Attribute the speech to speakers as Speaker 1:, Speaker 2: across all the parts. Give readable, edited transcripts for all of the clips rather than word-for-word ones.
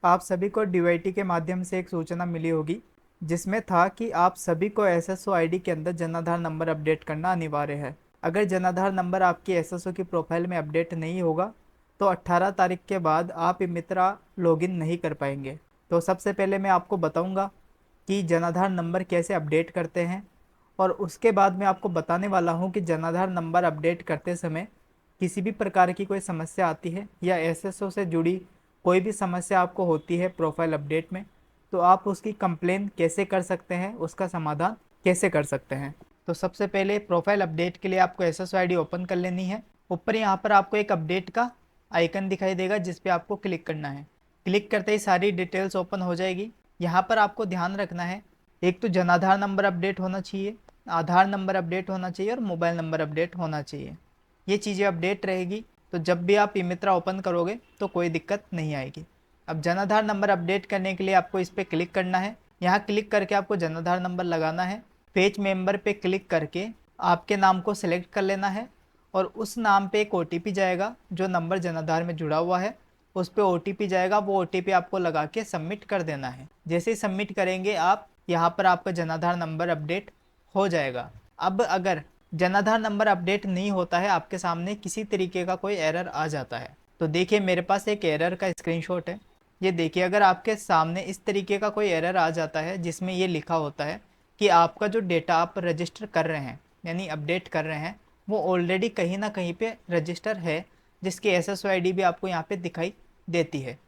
Speaker 1: आप सभी को डीवाईटी के माध्यम से एक सूचना मिली होगी जिसमें था कि आप सभी को एसएसओ आईडी के अंदर जन आधार नंबर अपडेट करना अनिवार्य है। अगर जन आधार नंबर आपकी एसएसओ की प्रोफाइल में अपडेट नहीं होगा तो 18 तारीख के बाद आप मित्रा लॉगिन नहीं कर पाएंगे। तो सबसे पहले मैं आपको बताऊंगा कि जन आधार नंबर कैसे अपडेट करते हैं, और उसके बाद मैं आपको बताने वाला हूं कि जन आधार नंबर अपडेट करते समय किसी भी प्रकार की कोई समस्या आती है या एसएसओ से जुड़ी कोई भी समस्या आपको होती है प्रोफाइल अपडेट में, तो आप उसकी कंप्लेन कैसे कर सकते हैं, उसका समाधान कैसे कर सकते हैं। तो सबसे पहले प्रोफाइल अपडेट के लिए आपको एसएसओ आईडी ओपन कर लेनी है। ऊपर यहाँ पर आपको एक अपडेट का आइकन दिखाई देगा जिस पे आपको क्लिक करना है। क्लिक करते ही सारी डिटेल्स ओपन हो जाएगी। यहाँ पर आपको ध्यान रखना है, एक तो जन आधार नंबर अपडेट होना चाहिए, आधार नंबर अपडेट होना चाहिए और मोबाइल नंबर अपडेट होना चाहिए। ये चीज़ें अपडेट रहेगी तो जब भी आप मित्रा ओपन करोगे तो कोई दिक्कत नहीं आएगी। अब जन आधार नंबर अपडेट करने के लिए आपको इस पर क्लिक करना है। यहाँ क्लिक करके आपको जन आधार नंबर लगाना है। पेज मेंबर पे क्लिक करके आपके नाम को सिलेक्ट कर लेना है और उस नाम पे एक ओटीपी जाएगा जो नंबर जन आधार में जुड़ा हुआ है, उस पर ओटीपी जाएगा। वो ओटीपी आपको लगा के सबमिट कर देना है। जैसे ही सबमिट करेंगे आप, यहाँ पर आपका जन आधार नंबर अपडेट हो जाएगा। अब अगर जन आधार नंबर अपडेट नहीं होता है, आपके सामने किसी तरीके का कोई एरर आ जाता है, तो देखिए मेरे पास एक एरर का स्क्रीनशॉट है। ये देखिए, अगर आपके सामने इस तरीके का कोई एरर आ जाता है जिसमें ये लिखा होता है कि आपका जो डेटा आप रजिस्टर कर रहे हैं यानी अपडेट कर रहे हैं वो ऑलरेडी कहीं ना कहीं पे रजिस्टर है, जिसकी एसएसओ आईडी भी आपको यहाँ पे दिखाई देती है।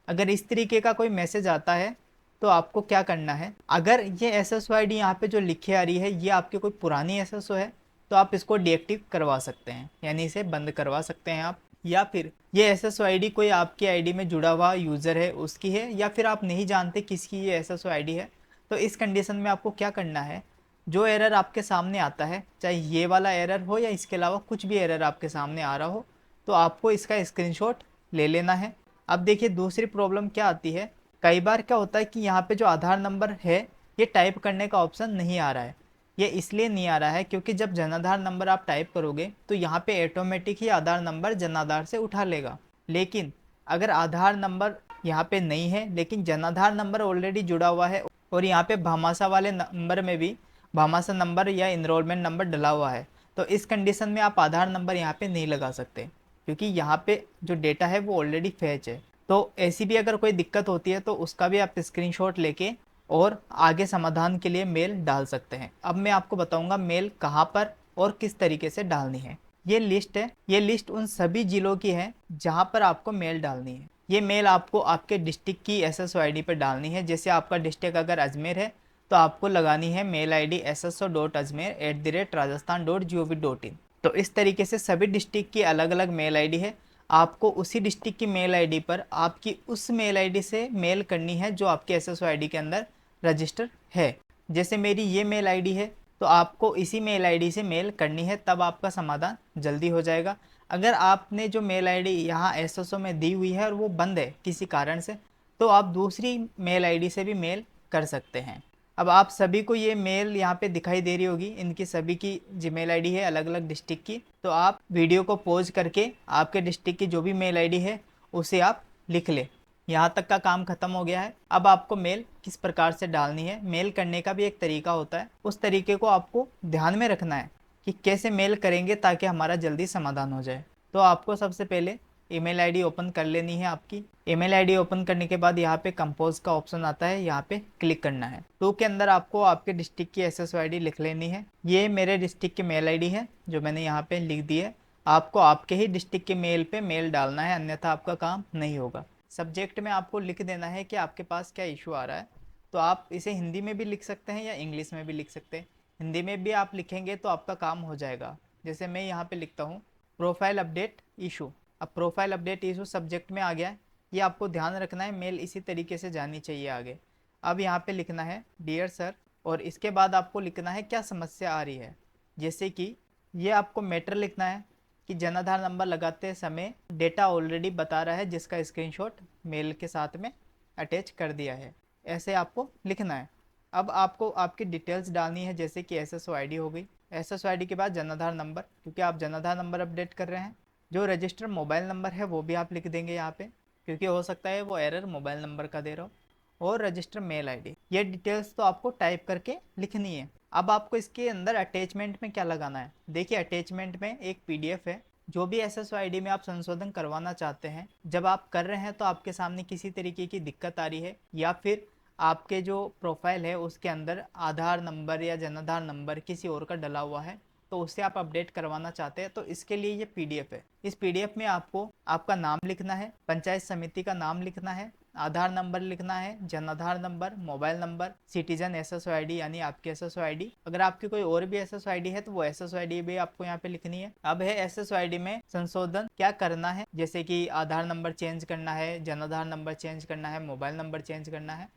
Speaker 1: अगर इस तरीके का कोई मैसेज आता है तो आपको क्या करना है, अगर ये एसएसओ आईडी यहाँ पे जो लिखी आ रही है ये आपकी कोई पुरानी एसएसओ है तो आप इसको डीएक्टिव करवा सकते हैं, यानी इसे बंद करवा सकते हैं आप। या फिर ये एसएसओ आईडी कोई आपकी आईडी में जुड़ा हुआ यूज़र है उसकी है, या फिर आप नहीं जानते किसकी ये एसएसओ आईडी है, तो इस कंडीशन में आपको क्या करना है, जो एरर आपके सामने आता है, चाहे ये वाला एरर हो या इसके अलावा कुछ भी एरर आपके सामने आ रहा हो, तो आपको इसका स्क्रीनशॉट ले लेना है। अब देखिए दूसरी प्रॉब्लम क्या आती है, कई बार क्या होता है कि यहाँ पे जो आधार नंबर है ये टाइप करने का ऑप्शन नहीं आ रहा है। ये इसलिए नहीं आ रहा है क्योंकि जब जनाधार नंबर आप टाइप करोगे तो यहाँ पे ऑटोमेटिक ही आधार नंबर जनाधार से उठा लेगा। लेकिन अगर आधार नंबर यहाँ पे नहीं है लेकिन जनाधार नंबर ऑलरेडी जुड़ा हुआ है और यहाँ पे भामाशाह वाले नंबर में भी भामाशाह नंबर या इनरोलमेंट नंबर डला हुआ है, तो इस कंडीशन में आप आधार नंबर यहाँ पे नहीं लगा सकते क्योंकि यहाँ पे जो डेटा है वो ऑलरेडी फैच है। तो ऐसी भी अगर कोई दिक्कत होती है तो उसका भी आप स्क्रीनशॉट लेके और आगे समाधान के लिए मेल डाल सकते हैं। अब मैं आपको बताऊंगा मेल कहाँ पर और किस तरीके से डालनी है। ये लिस्ट है, ये लिस्ट उन सभी जिलों की है जहाँ पर आपको मेल डालनी है। ये मेल आपको आपके डिस्ट्रिक्ट की एसएसओ आईडी पर डालनी है। जैसे आपका डिस्ट्रिक्ट अगर अजमेर है तो आपको लगानी है मेल आईडी sso.ajmer@rajasthan.gov.in। तो इस तरीके से सभी डिस्ट्रिक्ट की अलग अलग मेल आईडी है। आपको उसी डिस्ट्रिक्ट की मेल आईडी पर आपकी उस मेल आईडी से मेल करनी है जो आपके एसएसओ आईडी के अंदर रजिस्टर है। जैसे मेरी ये मेल आईडी है तो आपको इसी मेल आईडी से मेल करनी है, तब आपका समाधान जल्दी हो जाएगा। अगर आपने जो मेल आईडी यहाँ एसएसओ में दी हुई है और वो बंद है किसी कारण से, तो आप दूसरी मेल आईडी से भी मेल कर सकते हैं। अब आप सभी को ये मेल यहाँ पे दिखाई दे रही होगी, इनकी सभी की जीमेल आईडी है अलग अलग डिस्ट्रिक्ट की। तो आप वीडियो को पॉज करके आपके डिस्ट्रिक्ट की जो भी मेल आईडी है उसे आप लिख ले। यहाँ तक का काम खत्म हो गया है। अब आपको मेल किस प्रकार से डालनी है, मेल करने का भी एक तरीका होता है, उस तरीके को आपको ध्यान में रखना है कि कैसे मेल करेंगे ताकि हमारा जल्दी समाधान हो जाए। तो आपको सबसे पहले ईमेल आईडी ओपन कर लेनी है। आपकी ईमेल आईडी ओपन करने के बाद यहाँ पे कंपोज का ऑप्शन आता है, यहाँ पे क्लिक करना है। तो के अंदर आपको आपके डिस्ट्रिक्ट की एसएसओ आईडी लिख लेनी है। ये मेरे डिस्ट्रिक्ट की मेल आईडी है जो मैंने यहाँ पे लिख दी है। आपको आपके ही डिस्ट्रिक्ट के मेल पे मेल डालना है, अन्यथा आपका काम नहीं होगा। सब्जेक्ट में आपको लिख देना है कि आपके पास क्या इशू आ रहा है। तो आप इसे हिंदी में भी लिख सकते हैं या इंग्लिश में भी लिख सकते हैं। हिंदी में भी आप लिखेंगे तो आपका काम हो जाएगा। जैसे मैं यहाँ पे लिखता हूँ प्रोफाइल अपडेट इशू। अब प्रोफाइल अपडेट इशू सब्जेक्ट में आ गया है। ये आपको ध्यान रखना है, मेल इसी तरीके से जानी चाहिए आगे। अब यहाँ पे लिखना है डियर सर, और इसके बाद आपको लिखना है क्या समस्या आ रही है। जैसे कि ये आपको मैटर लिखना है कि जन आधार नंबर लगाते समय डेटा ऑलरेडी बता रहा है जिसका स्क्रीनशॉट मेल के साथ में अटैच कर दिया है, ऐसे आपको लिखना है। अब आपको आपकी डिटेल्स डालनी है, जैसे कि एसएसओ आईडी हो गई, एसएसओ आईडी के बाद जन आधार नंबर, क्योंकि आप जन आधार नंबर अपडेट कर रहे हैं। जो रजिस्टर मोबाइल नंबर है वो भी आप लिख देंगे यहाँ पे। क्योंकि हो सकता है वो एरर मोबाइल नंबर का दे रहा हो, और रजिस्टर मेल आईडी। ये डिटेल्स तो आपको टाइप करके लिखनी है। अब आपको इसके अंदर अटैचमेंट में क्या लगाना है, देखिए अटैचमेंट में एक पीडीएफ है। जो भी एसएसओ आईडी में आप संशोधन करवाना चाहते हैं, जब आप कर रहे हैं तो आपके सामने किसी तरीके की दिक्कत आ रही है, या फिर आपके जो प्रोफाइल है उसके अंदर आधार नंबर या जनाधार नंबर किसी और का डला हुआ है, तो उससे आप अपडेट करवाना चाहते हैं, तो इसके लिए ये पीडीएफ है। इस पीडीएफ में आपको आपका नाम लिखना है, पंचायत समिति का नाम लिखना है, आधार नंबर लिखना है, जनाधार number, mobile number, citizen SSO ID यानी आपकी एसएसओ आईडी। अगर आपकी कोई और भी एसएसओ आईडी है तो वो एसएसओ आईडी भी आपको यहाँ पे लिखनी है। अब है एसएसओ आईडी में संशोधन क्या करना है, जैसे कि आधार नंबर चेंज करना है, जनाधार नंबर चेंज करना है, मोबाइल नंबर चेंज करना है।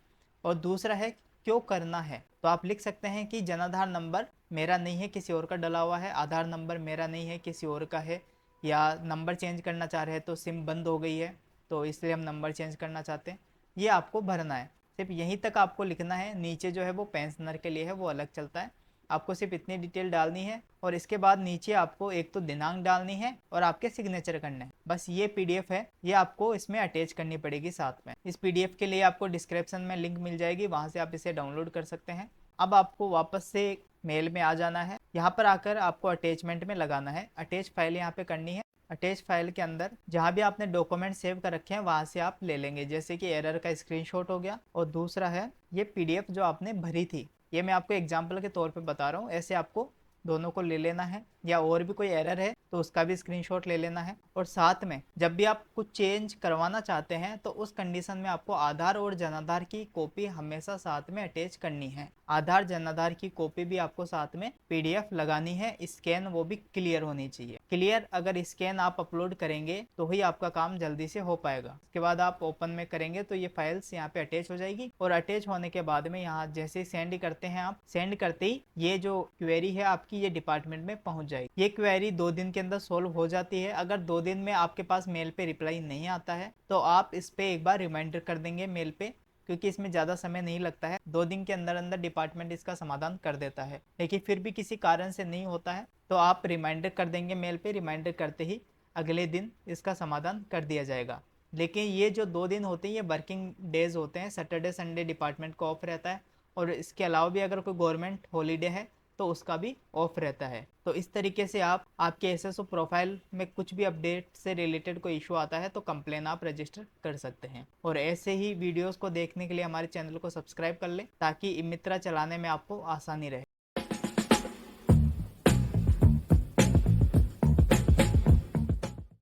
Speaker 1: और दूसरा है क्यों करना है, तो आप लिख सकते हैं कि जनाधार नंबर मेरा नहीं है, किसी और का डला हुआ है, आधार नंबर मेरा नहीं है, किसी और का है, या नंबर चेंज करना चाह रहे हैं तो सिम बंद हो गई है तो इसलिए हम नंबर चेंज करना चाहते हैं। ये आपको भरना है, सिर्फ यहीं तक आपको लिखना है। नीचे जो है वो पेंशनर के लिए है, वो अलग चलता है। आपको सिर्फ इतनी डिटेल डालनी है, और इसके बाद नीचे आपको एक तो दिनांक डालनी है और आपके सिग्नेचर करने हैं। बस ये पीडीएफ है, ये आपको इसमें अटैच करनी पड़ेगी साथ में। इस पीडीएफ के लिए आपको डिस्क्रिप्शन में लिंक मिल जाएगी, वहाँ से आप इसे डाउनलोड कर सकते हैं। अब आपको वापस से मेल में आ जाना है, यहाँ पर आकर आपको अटैचमेंट में लगाना है, अटैच फाइल यहाँ पे करनी है। अटैच फाइल के अंदर जहाँ भी आपने डॉक्यूमेंट सेव कर रखे हैं वहाँ से आप ले लेंगे, जैसे कि एरर का स्क्रीनशॉट हो गया, और दूसरा है ये पीडीएफ जो आपने भरी थी। ये मैं आपको एग्जाम्पल के तौर पे बता रहा हूँ, ऐसे आपको दोनों को ले लेना है, या और भी कोई एरर है तो उसका भी स्क्रीनशॉट ले लेना है। और साथ में जब भी आप कुछ चेंज करवाना चाहते हैं तो उस कंडीशन में आपको आधार और जनाधार की कॉपी हमेशा साथ में अटैच करनी है। आधार जनाधार की कॉपी भी आपको साथ में पीडीएफ लगानी है, स्कैन वो भी क्लियर होनी चाहिए। क्लियर अगर स्कैन आप अपलोड करेंगे तो ही आपका काम जल्दी से हो पाएगा। उसके बाद आप ओपन में करेंगे तो ये फाइल्स यहाँ पे अटैच हो जाएगी, और अटैच होने के बाद में यहाँ जैसे सेंड करते हैं आप, सेंड करते ही ये जो क्वेरी है आपकी ये डिपार्टमेंट में पहुंच जाएगी। ये क्वेरी 2 दिन के अंदर सोल्व हो जाती है। अगर 2 दिन में आपके पास मेल पे रिप्लाई नहीं आता है तो आप इस पे एक बार रिमाइंडर कर देंगे मेल पे, क्योंकि इसमें ज़्यादा समय नहीं लगता है, 2 दिन के अंदर अंदर डिपार्टमेंट इसका समाधान कर देता है। लेकिन फिर भी किसी कारण से नहीं होता है तो आप रिमाइंडर कर देंगे मेल पे, रिमाइंडर करते ही अगले दिन इसका समाधान कर दिया जाएगा। लेकिन ये जो 2 दिन होते हैं ये वर्किंग डेज होते हैं, सैटरडे संडे डिपार्टमेंट को ऑफ रहता है, और इसके अलावा भी अगर कोई गवर्नमेंट हॉलीडे है तो उसका भी ऑफ रहता है। तो इस तरीके से आप आपके एसएसओ प्रोफाइल में कुछ भी अपडेट से रिलेटेड कोई इशू आता है तो कंप्लेन आप रजिस्टर कर सकते हैं। और ऐसे ही वीडियोस को देखने के लिए हमारे चैनल को सब्सक्राइब कर लें, ताकि मित्रा चलाने में आपको आसानी रहे।